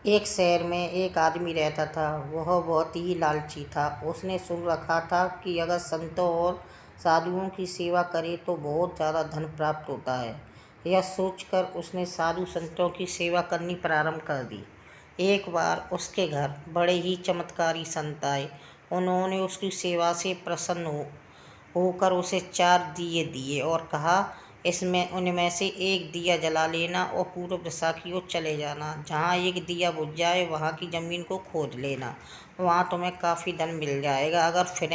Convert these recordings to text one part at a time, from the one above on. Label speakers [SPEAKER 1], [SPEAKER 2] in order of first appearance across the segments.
[SPEAKER 1] एक शहर में एक आदमी रहता था। वह बहुत ही लालची था। उसने सुन रखा था कि अगर संतों और साधुओं की सेवा करे तो बहुत ज़्यादा धन प्राप्त होता है। यह सोचकर उसने साधु संतों की सेवा करनी प्रारंभ कर दी। एक बार उसके घर बड़े ही चमत्कारी संत आए। उन्होंने उसकी सेवा से प्रसन्न होकर उसे 4 दिए दिए और कहा, इसमें उनमें से एक दिया जला लेना और पूर्व दिशा की ओर चले जाना। जहाँ एक दिया बुझ जाए वहाँ की ज़मीन को खोद लेना। वहाँ तुम्हें काफ़ी धन मिल जाएगा। अगर फिर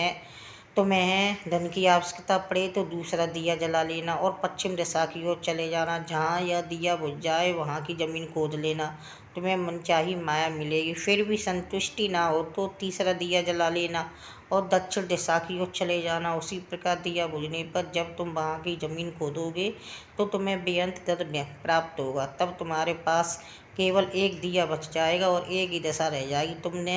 [SPEAKER 1] तुम्हें धन की आवश्यकता पड़े तो दूसरा दिया जला लेना और पश्चिम दिशा की ओर चले जाना। जहाँ यह दिया बुझ जाए वहाँ की ज़मीन खोद लेना। तुम्हें मनचाही माया मिलेगी। फिर भी संतुष्टि ना हो तो तीसरा दिया जला लेना और दक्षिण दिशा की ओर चले जाना। उसी प्रकार दिया बुझने पर जब तुम वहाँ की ज़मीन खोदोगे तो तुम्हें बेअंत धन प्राप्त होगा। तब तुम्हारे पास केवल एक दिया बच जाएगा और एक ही दिशा रह जाएगी। तुमने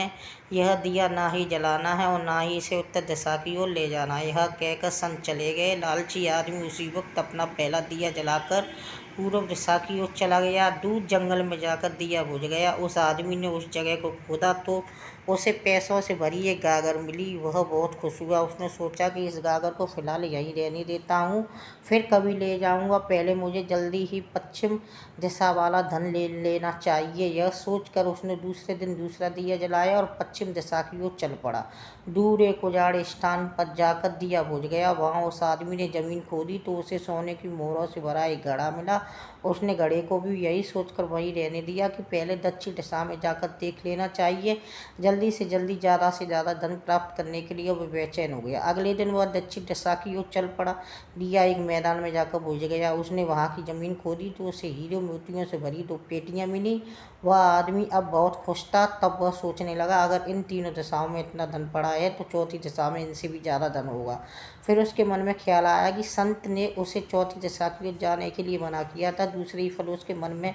[SPEAKER 1] यह दिया ना ही जलाना है और ना ही इसे उत्तर दिशा की ओर ले जाना है। यह कहकर संत चले गए। लालची आदमी उसी वक्त अपना पहला दिया जलाकर पूर्व दिशा की ओर चला गया। दूर जंगल में जाकर दिया बुझ गया। उस आदमी ने उस जगह को खोदा तो उसे पैसों से भरी एक गागर मिली। वह बहुत खुश हुआ। उसने सोचा कि इस गागर को फिलहाल यहीं रहने देता हूँ, फिर कभी ले जाऊँगा। पहले मुझे जल्दी ही पश्चिम दिशा वाला धन ले लेना चाहिए। यह सोचकर उसने दूसरे दिन दूसरा दिया जलाया और पश्चिम दिशा की ओर चल पड़ा। दूर एक उजाड़ स्थान पर जाकर दिया बुझ गया। वहाँ उस आदमी ने जमीन खोदी तो उसे सोने की मोहरों से भरा एक घड़ा मिला। उसने घड़े को भी यही सोचकर वहीं रहने दिया कि पहले दक्षिण दिशा में जाकर देख लेना चाहिए। जल्दी से जल्दी ज़्यादा से ज़्यादा धन प्राप्त करने के लिए वह बेचैन हो गया। अगले दिन वह दक्षिण दिशा की ओर चल पड़ा। दिया एक मैदान में जाकर बुझ गया। उसने वहाँ की ज़मीन खोदी तो उसे हीरे मोतियों से भरी 2 पेटियाँ मिली। वह आदमी अब बहुत खुश था। तब वह सोचने लगा, अगर इन तीनों दिशाओं में इतना धन पड़ा है तो चौथी दिशा में इनसे भी ज़्यादा धन होगा। फिर उसके मन में ख्याल आया कि संत ने उसे चौथी दिशा की ओर जाने के लिए मना किया था। दूसरे ही फल उसके मन में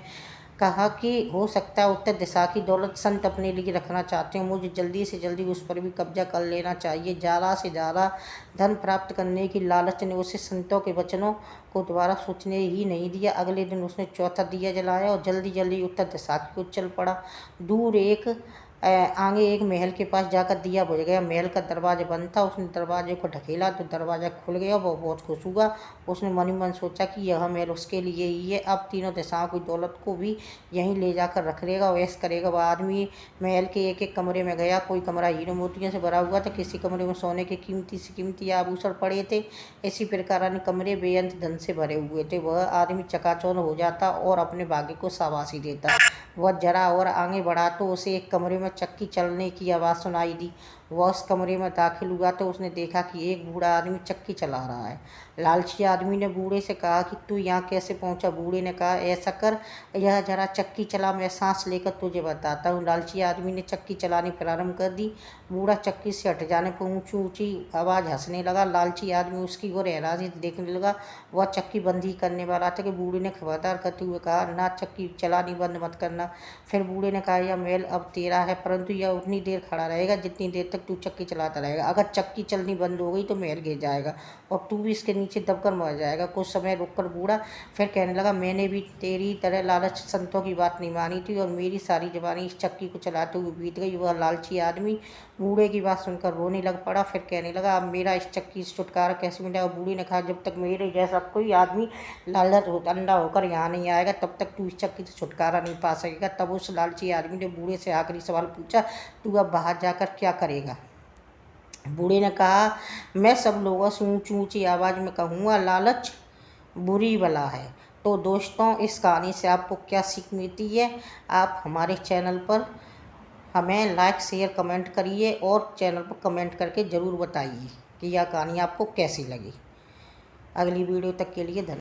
[SPEAKER 1] कहा कि हो सकता है उत्तर दिशा की दौलत संत अपने लिए रखना चाहते हैं। मुझे जल्दी से जल्दी उस पर भी कब्जा कर लेना चाहिए। ज़्यादा से ज़्यादा धन प्राप्त करने की लालच ने उसे संतों के वचनों को दोबारा सोचने ही नहीं दिया। अगले दिन उसने चौथा दिया जलाया और जल्दी जल्दी उत्तर दिशा की ओर चल पड़ा। दूर आगे एक महल के पास जाकर दिया बुझ गया। महल का दरवाजा बंद था। उसने दरवाजे को ढकेला तो दरवाज़ा खुल गया। वह बहुत खुश हुआ। उसने मन ही मन सोचा कि यह महल उसके लिए ही है। अब तीनों दिशाओं की दौलत को भी यहीं ले जाकर रख लेगा और ऐश करेगा। वह आदमी महल के एक एक कमरे में गया। कोई कमरा हीरे मोतियों से भरा हुआ था, किसी कमरे में सोने के कीमती से कीमती आभूषण पड़े थे। इसी प्रकार अन्य कमरे बेअंत धन से भरे हुए थे। वह आदमी चकाचौंध हो जाता और अपने भाग्य को शाबाशी देता। वह जरा और आगे बढ़ा तो उसे एक कमरे में चक्की चलने की आवाज़ सुनाई दी। वह उस कमरे में दाखिल हुआ तो उसने देखा कि एक बूढ़ा आदमी चक्की चला रहा है। लालची आदमी ने बूढ़े से कहा कि तू यहाँ कैसे पहुँचा? बूढ़े ने कहा, ऐसा कर, यह जरा चक्की चला, मैं सांस लेकर तुझे बताता हूँ। लालची आदमी ने चक्की चलानी प्रारंभ कर दी। बूढ़ा चक्की से हट जाने पर ऊँची ऊँची आवाज़ हंसने लगा। लालची आदमी उसकी ओर हैरानी से देखने लगा। वह चक्की बंद ही करने वाला था कि बूढ़े ने खबरदार करते हुए कहा, ना, चक्की चलानी बंद मत करना। फिर बूढ़े ने कहा, यह महल अब तेरा है, परंतु यह उतनी देर खड़ा रहेगा जितनी देर तक तू चक्की चलाता रहेगा। अगर चक्की चलनी बंद हो गई तो महल गिर जाएगा और तू भी इसके नीचे दबकर मर जाएगा। कुछ समय रुककर बूढ़ा फिर कहने लगा, मैंने भी तेरी तरह लालच संतों की बात नहीं मानी थी और मेरी सारी जवानी इस चक्की को चलाते हुए बीत गई। वह लालची आदमी बूढ़े की बात सुनकर रोने लग पड़ा। फिर कहने लगा, अब मेरा इस चक्की से छुटकारा कैसे मिलेगा? बूढ़े ने कहा, जब तक मेरे जैसा कोई आदमी लालच अंधा होकर यहाँ नहीं आएगा तब तक तू इस चक्की से छुटकारा नहीं पा सकेगा। तब उस लालची आदमी ने बूढ़े से आखिरी सवाल पूछा, तू अब बाहर जाकर क्या करेगा? बूढ़े ने कहा, मैं सब लोगों से ऊंची ऊंची आवाज़ में कहूँगा, लालच बुरी बला है। तो दोस्तों, इस कहानी से आपको क्या सीख मिलती है? आप हमारे चैनल पर हमें लाइक शेयर कमेंट करिए और चैनल पर कमेंट करके ज़रूर बताइए कि यह कहानी आपको कैसी लगी। अगली वीडियो तक के लिए धन्यवाद।